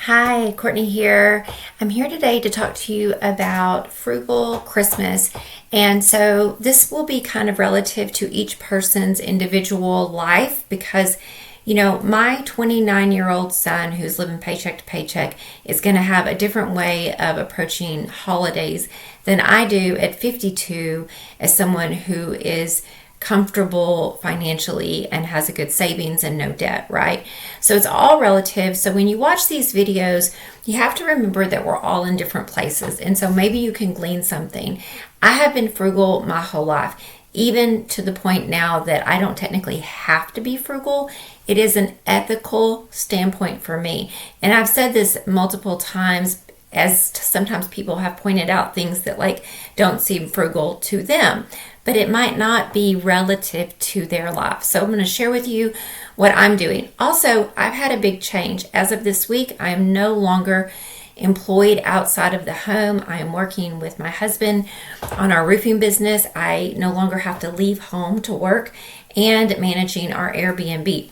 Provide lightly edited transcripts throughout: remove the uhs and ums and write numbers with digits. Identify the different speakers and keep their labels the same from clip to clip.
Speaker 1: Hi, Courtney here. I'm here today to talk to you about frugal Christmas. And so this will be kind of relative to each person's individual life because, my 29-year-old son who's living paycheck to paycheck is going to have a different way of approaching holidays than I do at 52 as someone who is comfortable financially and has a good savings and no debt, right? So it's all relative. So when you watch these videos, you have to remember that we're all in different places. And so maybe you can glean something. I have been frugal my whole life, even to the point now that I don't technically have to be frugal. It is an ethical standpoint for me. And I've said this multiple times as sometimes people have pointed out things that don't seem frugal to them, but it might not be relative to their life. So I'm going to share with you what I'm doing. Also, I've had a big change. As of this week, I am no longer employed outside of the home. I am working with my husband on our roofing business. I no longer have to leave home to work and managing our Airbnb.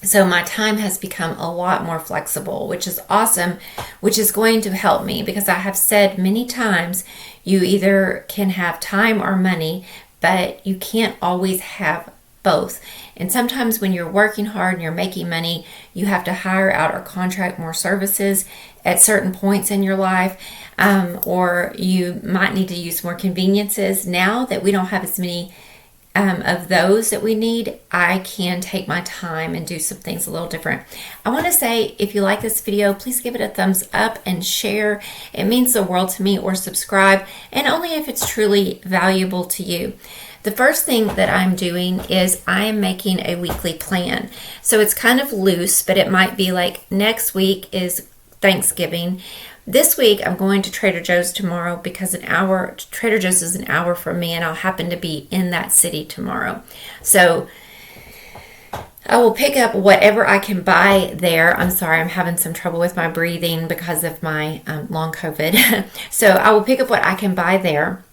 Speaker 1: So my time has become a lot more flexible, which is awesome, which is going to help me because I have said many times you either can have time or money, but you can't always have both. And sometimes when you're working hard and you're making money, you have to hire out or contract more services at certain points in your life, or you might need to use more conveniences. Now that we don't have as many of those that we need, I can take my time and do some things a little different. I want to say, if you like this video, please give it a thumbs up and share. It means the world to me, or subscribe, and only if it's truly valuable to you. The first thing that I'm doing is I am making a weekly plan. So it's kind of loose, but it might be like next week is Thanksgiving. This week, I'm going to Trader Joe's tomorrow because Trader Joe's is an hour from me, and I'll happen to be in that city tomorrow. So I will pick up whatever I can buy there. I'm sorry, I'm having some trouble with my breathing because of my long COVID. So I will pick up what I can buy there,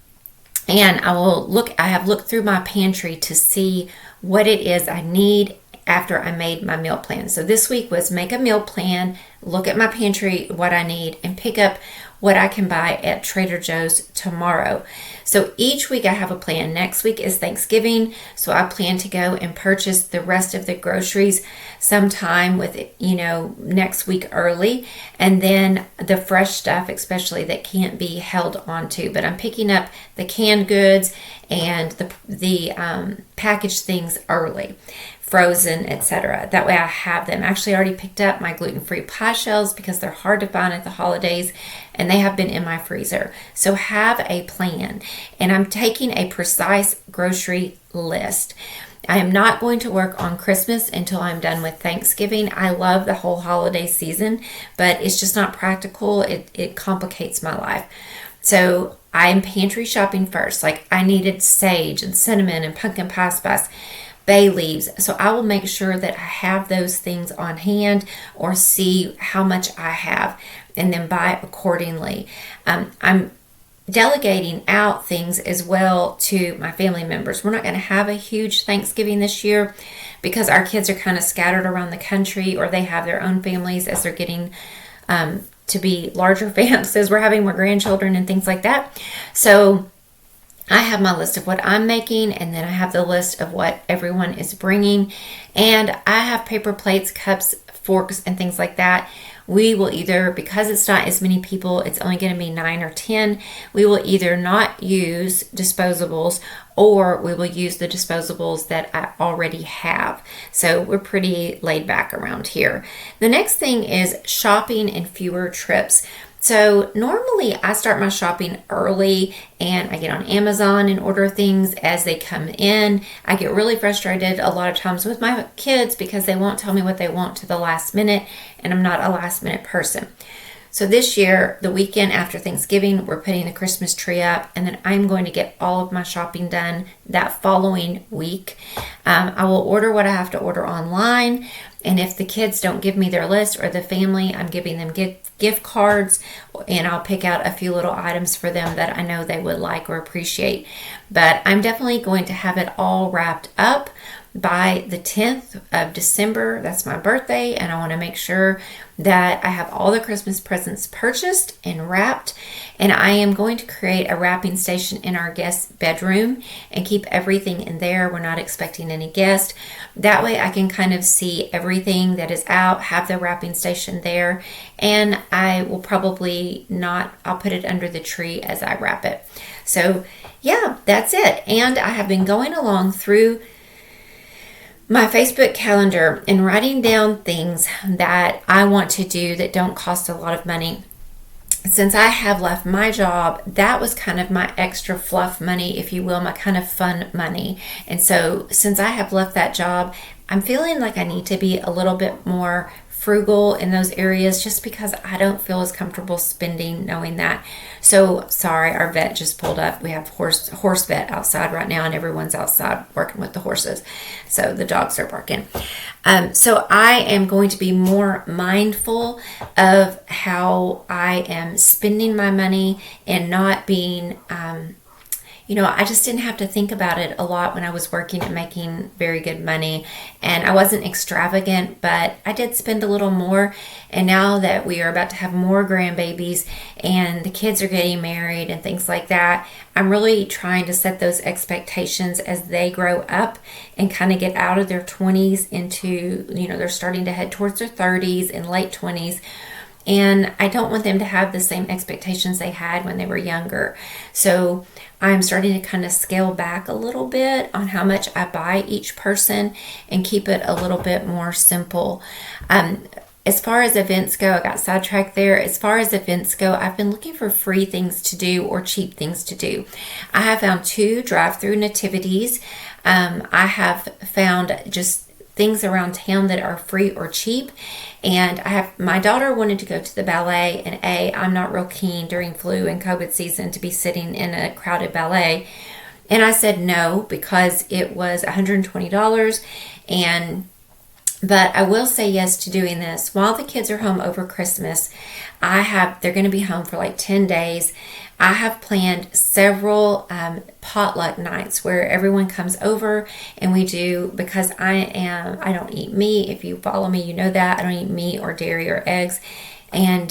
Speaker 1: and I have looked through my pantry to see what it is I need after I made my meal plan. So this week was make a meal plan, look at my pantry, what I need, and pick up what I can buy at Trader Joe's tomorrow. So each week I have a plan. Next week is Thanksgiving, so I plan to go and purchase the rest of the groceries sometime next week early, and then the fresh stuff, especially that can't be held onto. But I'm picking up the canned goods and the packaged things early, frozen, etc. That way I have them. Actually, I already picked up my gluten-free pie shells because they're hard to find at the holidays, and they have been in my freezer. So have a plan. And I'm taking a precise grocery list. I am not going to work on Christmas until I'm done with Thanksgiving. I love the whole holiday season, but it's just not practical. It complicates my life. So I'm pantry shopping first. I needed sage and cinnamon and pumpkin pie spice, bay leaves. So I will make sure that I have those things on hand or see how much I have and then buy accordingly. I'm delegating out things as well to my family members. We're not going to have a huge Thanksgiving this year because our kids are kind of scattered around the country, or they have their own families as they're getting to be larger families as we're having more grandchildren and things like that. So I have my list of what I'm making, and then I have the list of what everyone is bringing. And I have paper plates, cups, forks, and things like that. We will either, because it's not as many people, it's only going to be 9 or 10, we will either not use disposables, or we will use the disposables that I already have. So we're pretty laid back around here. The next thing is shopping and fewer trips. So normally I start my shopping early and I get on Amazon and order things as they come in. I get really frustrated a lot of times with my kids because they won't tell me what they want to the last minute, and I'm not a last minute person. So this year, the weekend after Thanksgiving, we're putting the Christmas tree up, and then I'm going to get all of my shopping done that following week. I will order what I have to order online, and if the kids don't give me their list, or the family, I'm giving them gift cards, and I'll pick out a few little items for them that I know they would like or appreciate. But I'm definitely going to have it all wrapped up by the 10th of December. That's my birthday, and I want to make sure that I have all the Christmas presents purchased and wrapped. And I am going to create a wrapping station in our guest bedroom and keep everything in there. We're not expecting any guests. That way I can kind of see everything that is out, have the wrapping station there, and I will probably not, I'll put it under the tree as I wrap it. So yeah, that's it. And I have been going along through my Facebook calendar and writing down things that I want to do that don't cost a lot of money. Since I have left my job, that was kind of my extra fluff money, if you will, my kind of fun money. And so since I have left that job, I'm feeling like I need to be a little bit more frugal in those areas, just because I don't feel as comfortable spending knowing that. So sorry, our vet just pulled up. We have horse vet outside right now, and everyone's outside working with the horses. So the dogs are barking. So I am going to be more mindful of how I am spending my money and not being I just didn't have to think about it a lot when I was working and making very good money. And I wasn't extravagant, but I did spend a little more. And now that we are about to have more grandbabies and the kids are getting married and things like that, I'm really trying to set those expectations as they grow up and kind of get out of their 20s into, they're starting to head towards their 30s and late 20s. And I don't want them to have the same expectations they had when they were younger. So I'm starting to kind of scale back a little bit on how much I buy each person and keep it a little bit more simple. As far as events go, I got sidetracked there. As far as events go, I've been looking for free things to do or cheap things to do. I have found 2 drive-through nativities. I have found just things around town that are free or cheap. And my daughter wanted to go to the ballet, and I'm not real keen during flu and COVID season to be sitting in a crowded ballet. And I said no, because it was $120. But I will say yes to doing this. While the kids are home over Christmas, they're going to be home for like 10 days. I have planned several potluck nights where everyone comes over and we do, because I don't eat meat. If you follow me, you know that. I don't eat meat or dairy or eggs. And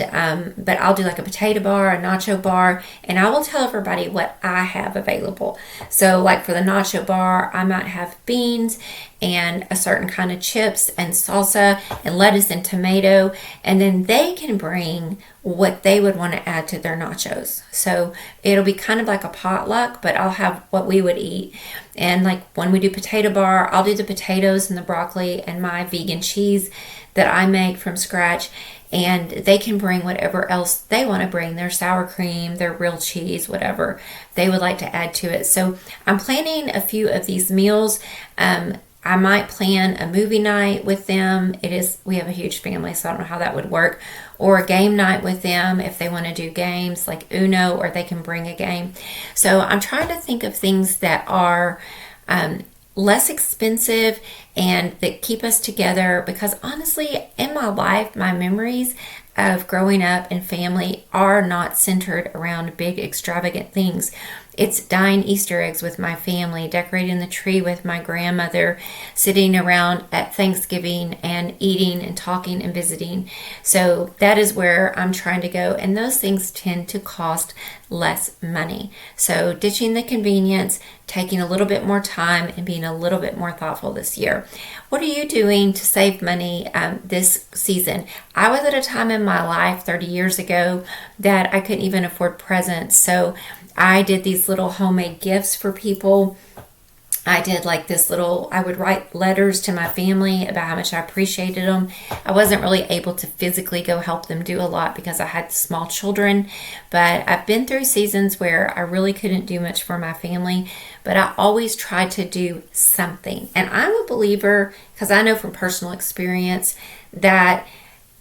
Speaker 1: but I'll do like a potato bar, a nacho bar, and I will tell everybody what I have available. So like for the nacho bar, I might have beans and a certain kind of chips and salsa and lettuce and tomato, and then they can bring what they would want to add to their nachos. So it'll be kind of like a potluck, but I'll have what we would eat. And like when we do potato bar, I'll do the potatoes and the broccoli and my vegan cheese that I make from scratch. And they can bring whatever else they want to bring, their sour cream, their real cheese, whatever they would like to add to it. So I'm planning a few of these meals. I might plan a movie night with them. We have a huge family, so I don't know how that would work. Or a game night with them if they want to do games like Uno, or they can bring a game. So I'm trying to think of things that are less expensive and that keep us together, because honestly, in my life, my memories of growing up and family are not centered around big extravagant things. It's dyeing Easter eggs with my family, decorating the tree with my grandmother, sitting around at Thanksgiving and eating and talking and visiting. So that is where I'm trying to go. And those things tend to cost less money. So ditching the convenience, taking a little bit more time, and being a little bit more thoughtful this year. What are you doing to save money this season? I was at a time in my life 30 years ago that I couldn't even afford presents. So I did these little homemade gifts for people. I did like I would write letters to my family about how much I appreciated them. I wasn't really able to physically go help them do a lot because I had small children, but I've been through seasons where I really couldn't do much for my family, but I always tried to do something. And I'm a believer, because I know from personal experience that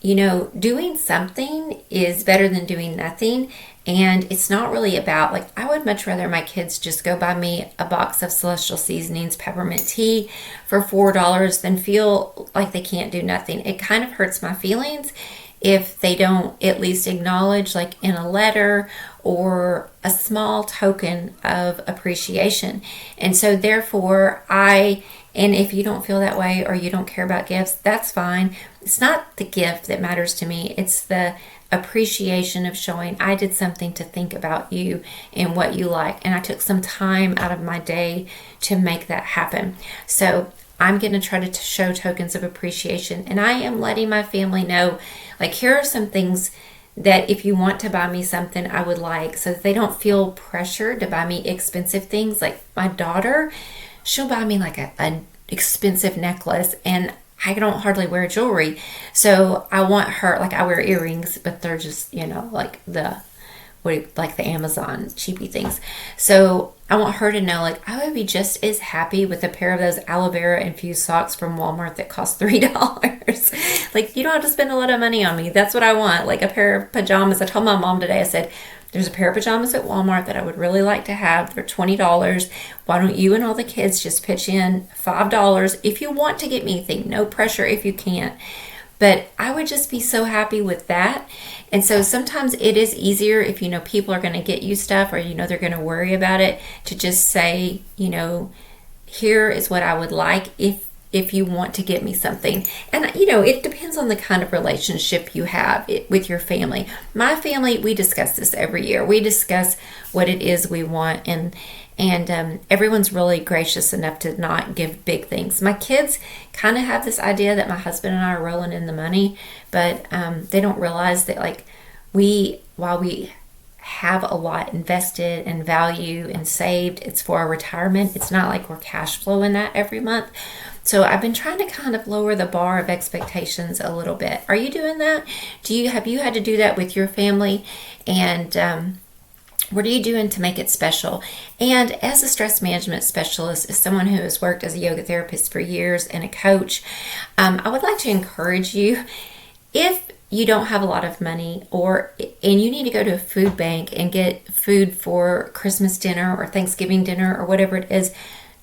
Speaker 1: doing something is better than doing nothing. And it's not really about, I would much rather my kids just go buy me a box of Celestial Seasonings peppermint tea for $4 than feel like they can't do nothing. It kind of hurts my feelings if they don't at least acknowledge, in a letter or a small token of appreciation. And so therefore, I And if you don't feel that way or you don't care about gifts, that's fine. It's not the gift that matters to me. It's the appreciation of showing I did something to think about you and what you like. And I took some time out of my day to make that happen. So I'm going to try to show tokens of appreciation. And I am letting my family know, like, here are some things that if you want to buy me something, I would like, so that they don't feel pressured to buy me expensive things. Like my daughter, she'll buy me like an expensive necklace, and I don't hardly wear jewelry. So I want her, like, I wear earrings, but they're just, like the Amazon cheapy things. So I want her to know, like, I would be just as happy with a pair of those aloe vera infused socks from Walmart that cost $3. Like, you don't have to spend a lot of money on me. That's what I want. Like a pair of pajamas. I told my mom today, I said, there's a pair of pajamas at Walmart that I would really like to have. They're $20. Why don't you and all the kids just pitch in $5 if you want to get me anything? No pressure if you can't. But I would just be so happy with that. And so sometimes it is easier if you know people are going to get you stuff, or they're going to worry about it, to just say, here is what I would like if you want to get me something. And it depends on the kind of relationship you have with your family. My family, we discuss this every year. We discuss what it is we want, and everyone's really gracious enough to not give big things. My kids kind of have this idea that my husband and I are rolling in the money, but they don't realize that, like, while we have a lot invested and value and saved, it's for our retirement. It's not like we're cash flowing that every month. So I've been trying to kind of lower the bar of expectations a little bit. Are you doing that? Have you had to do that with your family? And what are you doing to make it special? And as a stress management specialist, as someone who has worked as a yoga therapist for years and a coach, I would like to encourage you, if you don't have a lot of money, and you need to go to a food bank and get food for Christmas dinner or Thanksgiving dinner or whatever it is,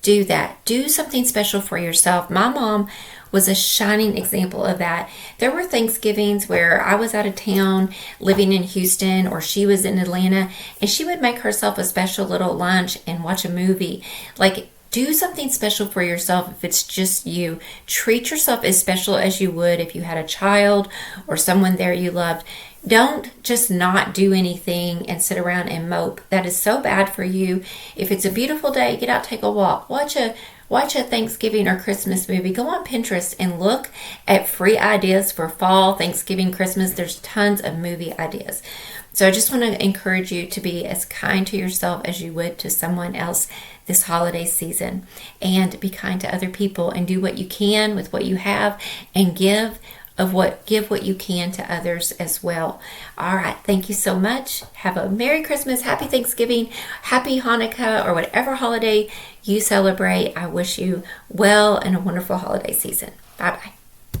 Speaker 1: do that. Do something special for yourself. My mom was a shining example of that. There were Thanksgivings where I was out of town living in Houston, or she was in Atlanta, and she would make herself a special little lunch and watch a movie. Like, do something special for yourself if it's just you. Treat yourself as special as you would if you had a child or someone there you loved. Don't just not do anything and sit around and mope. That is so bad for you. If it's a beautiful day, get out, take a walk, watch a Thanksgiving or Christmas movie. Go on Pinterest and look at free ideas for fall, Thanksgiving, Christmas. There's tons of movie ideas. So I just want to encourage you to be as kind to yourself as you would to someone else this holiday season, and be kind to other people, and do what you can with what you have, and give what you can to others as well. All right. Thank you so much. Have a Merry Christmas, Happy Thanksgiving, Happy Hanukkah, or whatever holiday you celebrate. I wish you well and a wonderful holiday season. Bye-bye.